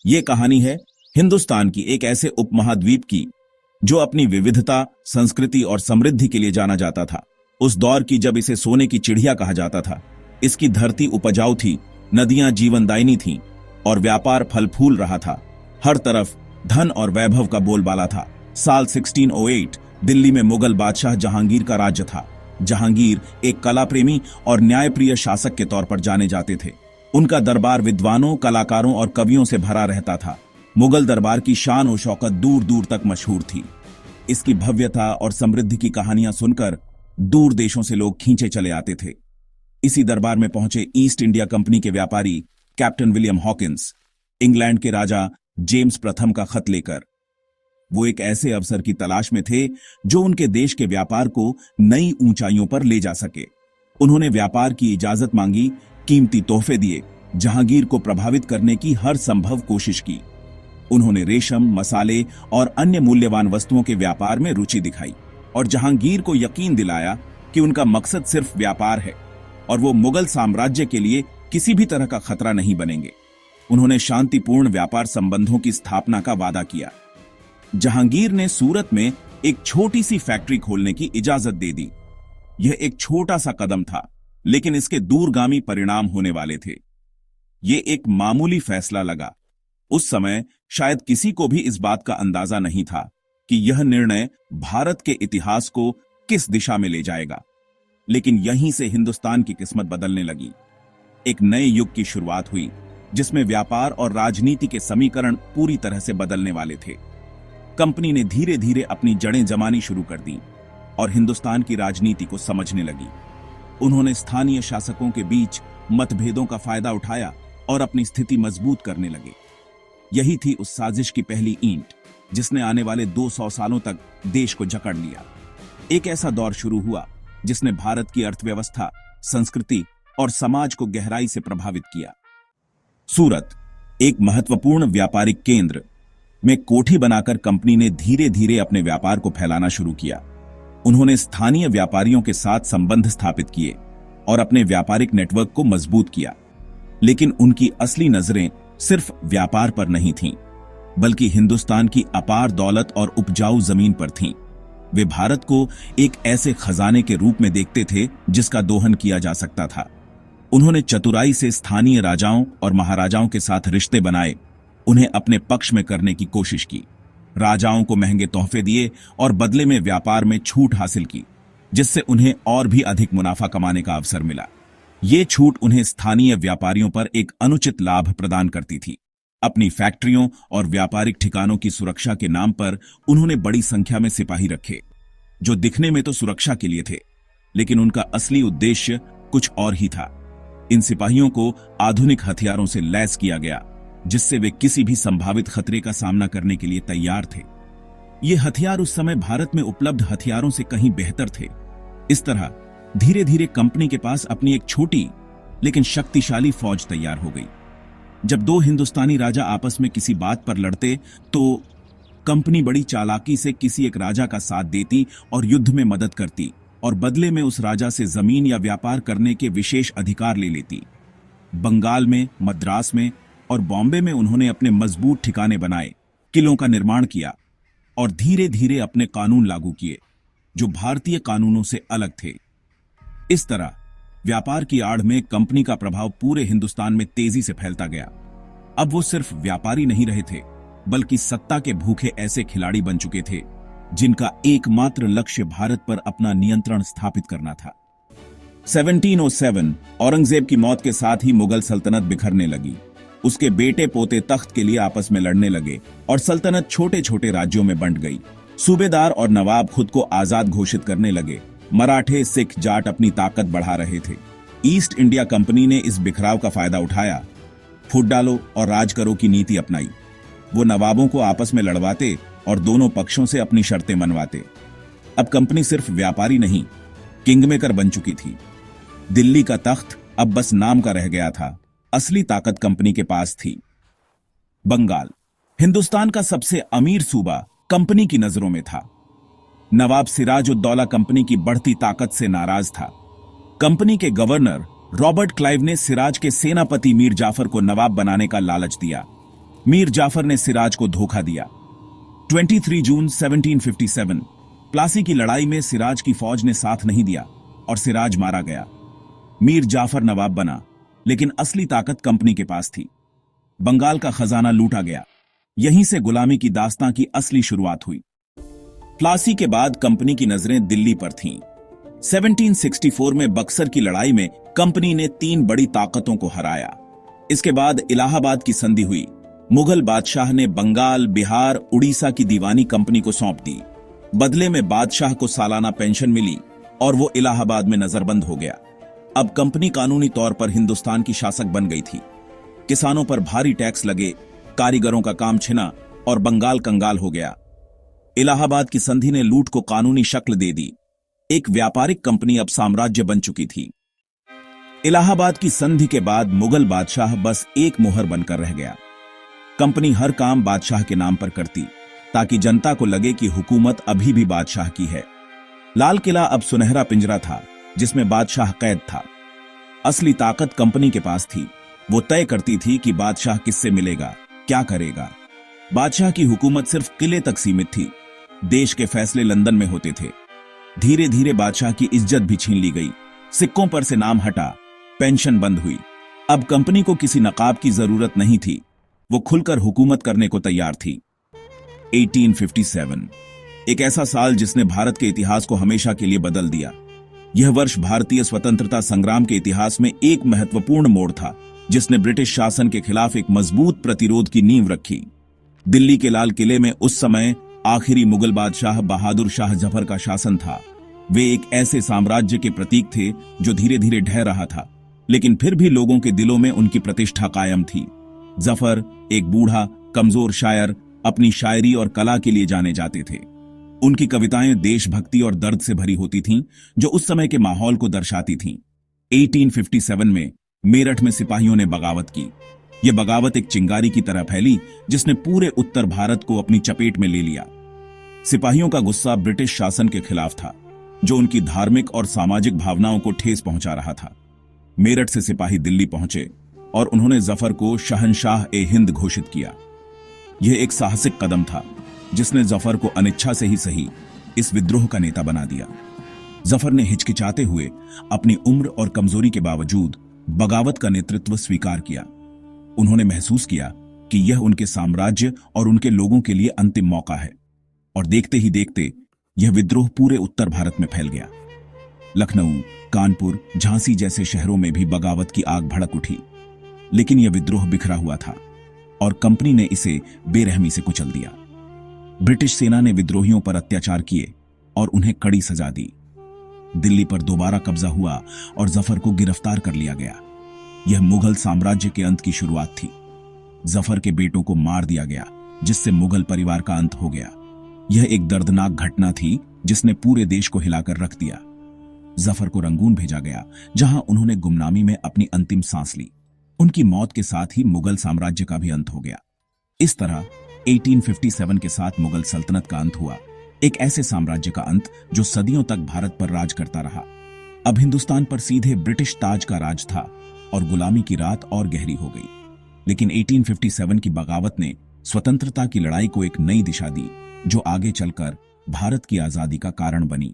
ये कहानी है हिंदुस्तान की एक ऐसे उपमहाद्वीप की जो अपनी विविधता, संस्कृति और समृद्धि के लिए जाना जाता था। उस दौर की जब इसे सोने की चिड़िया कहा जाता था। इसकी धरती उपजाऊ थी, नदियां जीवनदायिनी थीं और व्यापार फल फूल रहा था। हर तरफ धन और वैभव का बोलबाला था। साल 1608 दिल्ली में मुगल बादशाह जहांगीर का राज्य था। जहांगीर एक कला प्रेमी और न्यायप्रिय शासक के तौर पर जाने जाते थे। उनका दरबार विद्वानों, कलाकारों और कवियों से भरा रहता था। मुगल दरबार की शान और शौकत दूर दूर तक मशहूर थी। इसकी भव्यता और समृद्धि की कहानियां सुनकर दूर देशों से लोग खींचे चले आते थे। इसी दरबार में पहुंचे ईस्ट इंडिया कंपनी के व्यापारी कैप्टन विलियम हॉकिंस, इंग्लैंड के राजा जेम्स प्रथम का खत लेकर। वो एक ऐसे अवसर की तलाश में थे जो उनके देश के व्यापार को नई ऊंचाइयों पर ले जा सके। उन्होंने व्यापार की इजाजत मांगी, कीमती तोहफे दिए, जहांगीर को प्रभावित करने की हर संभव कोशिश की। उन्होंने रेशम, मसाले और अन्य मूल्यवान वस्तुओं के व्यापार में रुचि दिखाई और जहांगीर को यकीन दिलाया कि उनका मकसद सिर्फ व्यापार है और वो मुगल साम्राज्य के लिए किसी भी तरह का खतरा नहीं बनेंगे। उन्होंने शांतिपूर्ण व्यापार संबंधों की स्थापना का वादा किया। जहांगीर ने सूरत में एक छोटी सी फैक्ट्री खोलने की इजाजत दे दी। यह एक छोटा सा कदम था, लेकिन इसके दूरगामी परिणाम होने वाले थे। यह एक मामूली फैसला लगा। उस समय शायद किसी को भी इस बात का अंदाजा नहीं था कि यह निर्णय भारत के इतिहास को किस दिशा में ले जाएगा। लेकिन यहीं से हिंदुस्तान की किस्मत बदलने लगी। एक नए युग की शुरुआत हुई जिसमें व्यापार और राजनीति के समीकरण पूरी तरह से बदलने वाले थे। कंपनी ने धीरे धीरे अपनी जड़ें जमानी शुरू कर दी और हिंदुस्तान की राजनीति को समझने लगी। उन्होंने स्थानीय शासकों के बीच मतभेदों का फायदा उठाया और अपनी स्थिति मजबूत करने लगे। यही थी उस साजिश की पहली ईंट जिसने आने वाले 200 सालों तक देश को जकड़ लिया। एक ऐसा दौर शुरू हुआ जिसने भारत की अर्थव्यवस्था, संस्कृति और समाज को गहराई से प्रभावित किया। सूरत, एक महत्वपूर्ण व्यापारिक केंद्र में कोठी बनाकर कंपनी ने धीरे धीरे अपने व्यापार को फैलाना शुरू किया। उन्होंने स्थानीय व्यापारियों के साथ संबंध स्थापित किए और अपने व्यापारिक नेटवर्क को मजबूत किया। लेकिन उनकी असली नजरें सिर्फ व्यापार पर नहीं थीं, बल्कि हिंदुस्तान की अपार दौलत और उपजाऊ जमीन पर थीं। वे भारत को एक ऐसे खजाने के रूप में देखते थे जिसका दोहन किया जा सकता था। उन्होंने चतुराई से स्थानीय राजाओं और महाराजाओं के साथ रिश्ते बनाए, उन्हें अपने पक्ष में करने की कोशिश की। राजाओं को महंगे तोहफे दिए और बदले में व्यापार में छूट हासिल की, जिससे उन्हें और भी अधिक मुनाफा कमाने का अवसर मिला। ये छूट उन्हें स्थानीय व्यापारियों पर एक अनुचित लाभ प्रदान करती थी। अपनी फैक्ट्रियों और व्यापारिक ठिकानों की सुरक्षा के नाम पर उन्होंने बड़ी संख्या में सिपाही रखे, जो दिखने में तो सुरक्षा के लिए थे, लेकिन उनका असली उद्देश्य कुछ और ही था। इन सिपाहियों को आधुनिक हथियारों से लैस किया गया, जिससे वे किसी भी संभावित खतरे का सामना करने के लिए तैयार थे। ये हथियार उस समय भारत में उपलब्ध हथियारों से कहीं बेहतर थे। इस तरह धीरे धीरे कंपनी के पास अपनी एक छोटी लेकिन शक्तिशाली फौज तैयार हो गई। जब दो हिंदुस्तानी राजा आपस में किसी बात पर लड़ते तो कंपनी बड़ी चालाकी से किसी एक राजा का साथ देती और युद्ध में मदद करती और बदले में उस राजा से जमीन या व्यापार करने के विशेष अधिकार ले लेती। बंगाल में, मद्रास में और बॉम्बे में उन्होंने अपने मजबूत ठिकाने बनाए, किलों का निर्माण किया और धीरे धीरे अपने कानून लागू किए जो भारतीय कानूनों से अलग थे। इस तरह व्यापार की आड़ में कंपनी का प्रभाव पूरे हिंदुस्तान में तेजी से फैलता गया। अब वो सिर्फ व्यापारी नहीं रहे थे, बल्कि सत्ता के भूखे ऐसे खिलाड़ी बन चुके थे जिनका एकमात्र लक्ष्य भारत पर अपना नियंत्रण स्थापित करना था। 1707 औरंगजेब की मौत के साथ ही मुगल सल्तनत बिखरने लगी। उसके बेटे पोते तख्त के लिए आपस में लड़ने लगे और सल्तनत छोटे छोटे राज्यों में बंट गई। सूबेदार और नवाब खुद को आजाद घोषित करने लगे। मराठे, सिख, जाट अपनी ताकत बढ़ा रहे थे। ईस्ट इंडिया कंपनी ने इस बिखराव का फायदा उठाया, फूट डालो और राज करो की नीति अपनाई। वो नवाबों को आपस में लड़वाते और दोनों पक्षों से अपनी शर्तें मनवाते। अब कंपनी सिर्फ व्यापारी नहीं, किंगमेकर बन चुकी थी। दिल्ली का तख्त अब बस नाम का रह गया था, असली ताकत कंपनी के पास थी। बंगाल, हिंदुस्तान का सबसे अमीर सूबा, कंपनी की नजरों में था। नवाब सिराजुद्दौला कंपनी की बढ़ती ताकत से नाराज था। कंपनी के गवर्नर रॉबर्ट क्लाइव ने सिराज के सेनापति मीर जाफर को नवाब बनाने का लालच दिया। मीर जाफर ने सिराज को धोखा दिया। 23 जून 1757 प्लासी की लड़ाई में सिराज की फौज ने साथ नहीं दिया और सिराज मारा गया। मीर जाफर नवाब बना, लेकिन असली ताकत कंपनी के पास थी। बंगाल का खजाना लूटा गया। यहीं से गुलामी की दास्तां की असली शुरुआत हुई। प्लासी के बाद कंपनी की नजरें दिल्ली पर थीं। 1764 में बक्सर की लड़ाई में कंपनी ने 3 बड़ी ताकतों को हराया। इसके बाद इलाहाबाद की संधि हुई। मुगल बादशाह ने बंगाल, बिहार, उड़ीसा की दीवानी कंपनी को सौंप दी। बदले में बादशाह को सालाना पेंशन मिली और वो इलाहाबाद में नजरबंद हो गया। अब कंपनी कानूनी तौर पर हिंदुस्तान की शासक बन गई थी। किसानों पर भारी टैक्स लगे, कारीगरों का काम छिना और बंगाल कंगाल हो गया। इलाहाबाद की संधि ने लूट को कानूनी शक्ल दे दी। एक व्यापारिक कंपनी अब साम्राज्य बन चुकी थी। इलाहाबाद की संधि के बाद मुगल बादशाह बस एक मोहर बनकर रह गया। कंपनी हर काम बादशाह के नाम पर करती, ताकि जनता को लगे कि हुकूमत अभी भी बादशाह की है। लाल किला अब सुनहरा पिंजरा था जिसमें बादशाह कैद था। असली ताकत कंपनी के पास थी। वो तय करती थी कि बादशाह किससे मिलेगा, क्या करेगा। बादशाह की हुकूमत सिर्फ किले तक सीमित थी। देश के फैसले लंदन में होते थे। धीरे धीरे बादशाह की इज्जत भी छीन ली गई। सिक्कों पर से नाम हटा, पेंशन बंद हुई। अब कंपनी को किसी नकाब की जरूरत नहीं थी। वो खुलकर हुकूमत करने को तैयार थी। 1857 एक ऐसा साल जिसने भारत के इतिहास को हमेशा के लिए बदल दिया। यह वर्ष भारतीय स्वतंत्रता संग्राम के इतिहास में एक महत्वपूर्ण मोड़ था, जिसने ब्रिटिश शासन के खिलाफ एक मजबूत प्रतिरोध की नींव रखी। दिल्ली के लाल किले में उस समय आखिरी मुगल बादशाह बहादुर शाह जफर का शासन था। वे एक ऐसे साम्राज्य के प्रतीक थे जो धीरे धीरे ढह रहा था, लेकिन फिर भी लोगों के दिलों में उनकी प्रतिष्ठा कायम थी। जफर एक बूढ़ा कमजोर शायर अपनी शायरी और कला के लिए जाने जाते थे। उनकी कविताएं देशभक्ति और दर्द से भरी होती थीं, जो उस समय के माहौल को दर्शाती थीं। 1857 में मेरठ में सिपाहियों ने बगावत की। यह बगावत एक चिंगारी की तरह फैली, जिसने पूरे उत्तर भारत को अपनी चपेट में ले लिया। सिपाहियों का गुस्सा ब्रिटिश शासन के खिलाफ था, जो उनकी धार्मिक और सामाजिक भावनाओं को ठेस पहुंचा रहा था। मेरठ से सिपाही दिल्ली पहुंचे और उन्होंने जफर को शहंशाह-ए-हिंद घोषित किया। यह एक साहसिक कदम था, जिसने जफर को अनिच्छा से ही सही इस विद्रोह का नेता बना दिया। जफर ने हिचकिचाते हुए अपनी उम्र और कमजोरी के बावजूद बगावत का नेतृत्व स्वीकार किया। उन्होंने महसूस किया कि यह उनके साम्राज्य और उनके लोगों के लिए अंतिम मौका है, और देखते ही देखते यह विद्रोह पूरे उत्तर भारत में फैल गया। लखनऊ, कानपुर, झांसी जैसे शहरों में भी बगावत की आग भड़क उठी, लेकिन यह विद्रोह बिखरा हुआ था और कंपनी ने इसे बेरहमी से कुचल दिया। ब्रिटिश सेना ने विद्रोहियों पर अत्याचार किए और उन्हें कड़ी सजा दी। दिल्ली पर दोबारा कब्जा हुआ और जफर को गिरफ्तार कर लिया गया। यह मुगल साम्राज्य के अंत की शुरुआत थी। जफर के बेटों को मार दिया गया, जिससे मुगल परिवार का अंत हो गया। यह एक दर्दनाक घटना थी जिसने पूरे देश को हिलाकर रख दिया। जफर को रंगून भेजा गया, जहां उन्होंने गुमनामी में अपनी अंतिम सांस ली। उनकी मौत के साथ ही मुगल साम्राज्य का भी अंत हो गया। इस तरह 1857 के साथ मुगल सल्तनत का अंत हुआ, एक ऐसे साम्राज्य का अंत जो सदियों तक भारत पर राज करता रहा। अब हिंदुस्तान पर सीधे ब्रिटिश ताज का राज था और गुलामी की रात और गहरी हो गई। लेकिन 1857 की बगावत ने स्वतंत्रता की लड़ाई को एक नई दिशा दी, जो आगे चलकर भारत की आजादी का कारण बनी।